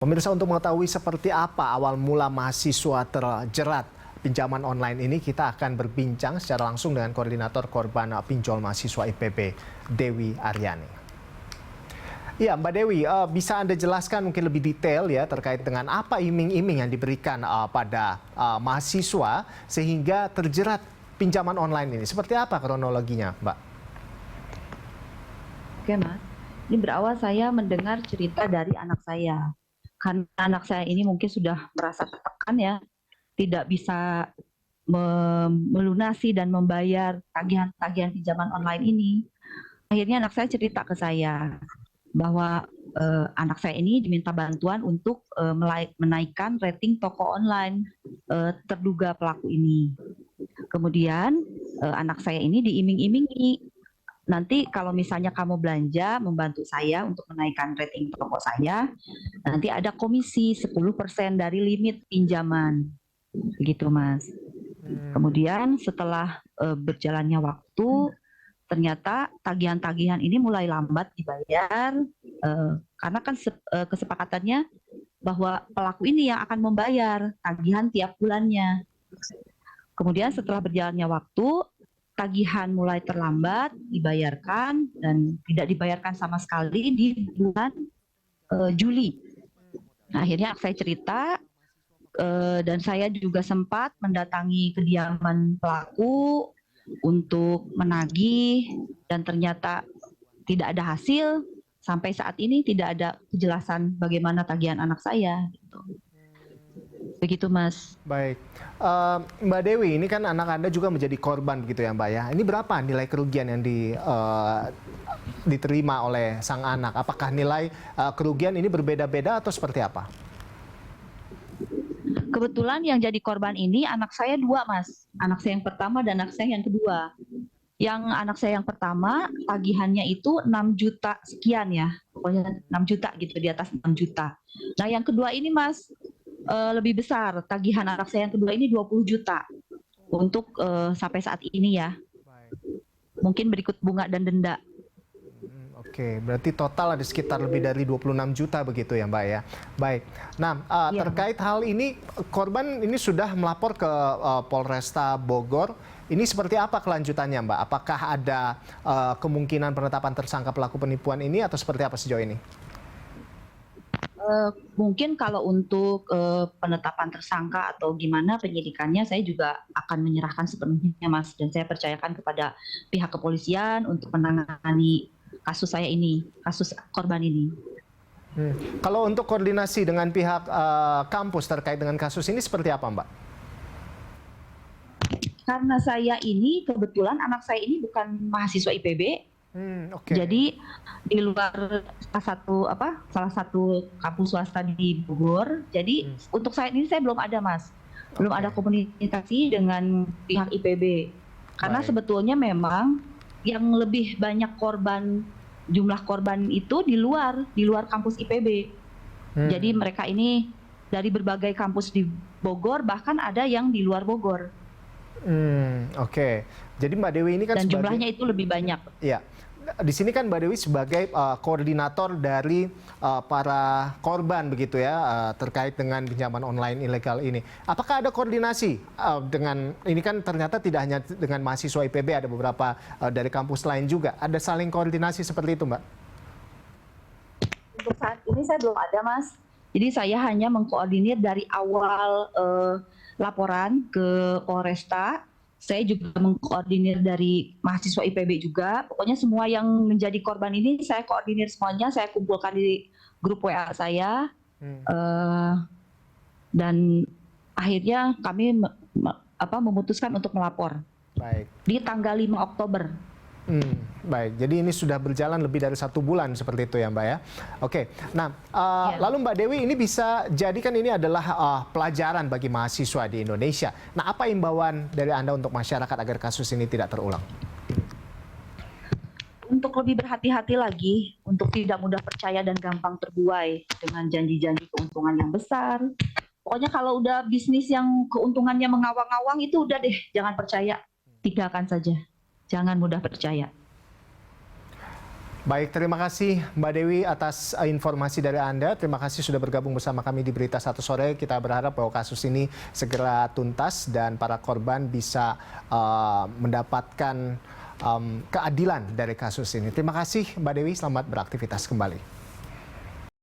Pemirsa, untuk mengetahui seperti apa awal mula mahasiswa terjerat pinjaman online ini, kita akan berbincang secara langsung dengan koordinator korban pinjol mahasiswa IPB, Dewi Aryani. Ya, Mbak Dewi, bisa Anda jelaskan mungkin lebih detail ya terkait dengan apa iming-iming yang diberikan pada mahasiswa sehingga terjerat pinjaman online ini? Seperti apa kronologinya, Mbak? Oke, Mas. Ini berawal saya mendengar cerita dari anak saya. Karena anak saya ini mungkin sudah merasa tertekan ya, tidak bisa melunasi dan membayar tagihan-tagihan pinjaman online ini. Akhirnya anak saya cerita ke saya bahwa anak saya ini diminta bantuan untuk menaikkan rating toko online terduga pelaku ini. Kemudian anak saya ini diiming-imingi, nanti kalau misalnya kamu belanja membantu saya untuk menaikkan rating toko saya, nanti ada komisi 10% dari limit pinjaman. Begitu, Mas. Kemudian setelah berjalannya waktu, ternyata tagihan-tagihan ini mulai lambat dibayar, karena kan kesepakatannya bahwa pelaku ini yang akan membayar tagihan tiap bulannya. Kemudian setelah berjalannya waktu, tagihan mulai terlambat dibayarkan dan tidak dibayarkan sama sekali di bulan Juli. Nah, akhirnya saya cerita dan saya juga sempat mendatangi kediaman pelaku untuk menagih dan ternyata tidak ada hasil. Sampai saat ini tidak ada kejelasan bagaimana tagihan anak saya. Begitu, Mas. Baik, Mbak Dewi, ini kan anak Anda juga menjadi korban begitu ya, Mbak ya. Ini berapa nilai kerugian yang diterima oleh sang anak? Apakah nilai kerugian ini berbeda-beda atau seperti apa? Kebetulan yang jadi korban ini anak saya dua, Mas. Anak saya yang pertama dan anak saya yang kedua. Yang anak saya yang pertama tagihannya itu 6 juta sekian ya, pokoknya 6 juta gitu, di atas 6 juta. Nah yang kedua ini, Mas, lebih besar. Tagihan anak saya yang kedua ini 20 juta untuk sampai saat ini ya. Mungkin berikut bunga dan denda. Oke, berarti total ada sekitar lebih dari 26 juta begitu ya, Mbak ya. Baik. Nah, terkait hal ini, korban ini sudah melapor ke Polresta Bogor. Ini seperti apa kelanjutannya, Mbak? Apakah ada kemungkinan penetapan tersangka pelaku penipuan ini atau seperti apa sejauh ini? Mungkin kalau untuk penetapan tersangka atau gimana penyidikannya, saya juga akan menyerahkan sepenuhnya, Mas. Dan saya percayakan kepada pihak kepolisian untuk menangani kasus saya ini, kasus korban ini. Kalau untuk koordinasi dengan pihak kampus terkait dengan kasus ini seperti apa, Mbak? Karena saya ini kebetulan anak saya ini bukan mahasiswa IPB, jadi di luar salah satu kampus swasta di Bogor. Jadi untuk saat ini saya belum ada, Mas, belum ada komunikasi dengan pihak IPB. Karena sebetulnya memang yang lebih banyak jumlah korban itu di luar kampus IPB. Jadi mereka ini dari berbagai kampus di Bogor, bahkan ada yang di luar Bogor. Oke. Jadi Mbak Dewi ini kan dan jumlahnya itu lebih banyak. Ya. Di sini kan Mbak Dewi sebagai koordinator dari para korban begitu ya, terkait dengan pinjaman online ilegal ini. Apakah ada koordinasi dengan ini, kan ternyata tidak hanya dengan mahasiswa IPB, ada beberapa dari kampus lain juga. Ada saling koordinasi seperti itu, Mbak? Untuk saat ini saya belum ada, Mas. Jadi saya hanya mengkoordinir dari awal laporan ke Polresta. Saya juga mengkoordinir dari mahasiswa IPB juga. Pokoknya semua yang menjadi korban ini saya koordinir semuanya, saya kumpulkan di grup WA saya. Dan akhirnya kami memutuskan untuk melapor. Baik. Di tanggal 5 Oktober. Baik, jadi ini sudah berjalan lebih dari 1 bulan seperti itu ya, Mbak ya. Oke, nah lalu Mbak Dewi, ini bisa jadi kan ini adalah pelajaran bagi mahasiswa di Indonesia. Nah, apa imbauan dari Anda untuk masyarakat agar kasus ini tidak terulang? Untuk lebih berhati-hati lagi, untuk tidak mudah percaya dan gampang terbuai dengan janji-janji keuntungan yang besar. Pokoknya kalau udah bisnis yang keuntungannya mengawang-awang itu udah deh, jangan percaya, tinggalkan saja. Jangan mudah percaya. Baik, terima kasih Mbak Dewi atas informasi dari Anda. Terima kasih sudah bergabung bersama kami di Berita Satu Sore. Kita berharap bahwa kasus ini segera tuntas dan para korban bisa mendapatkan keadilan dari kasus ini. Terima kasih Mbak Dewi, selamat beraktivitas kembali.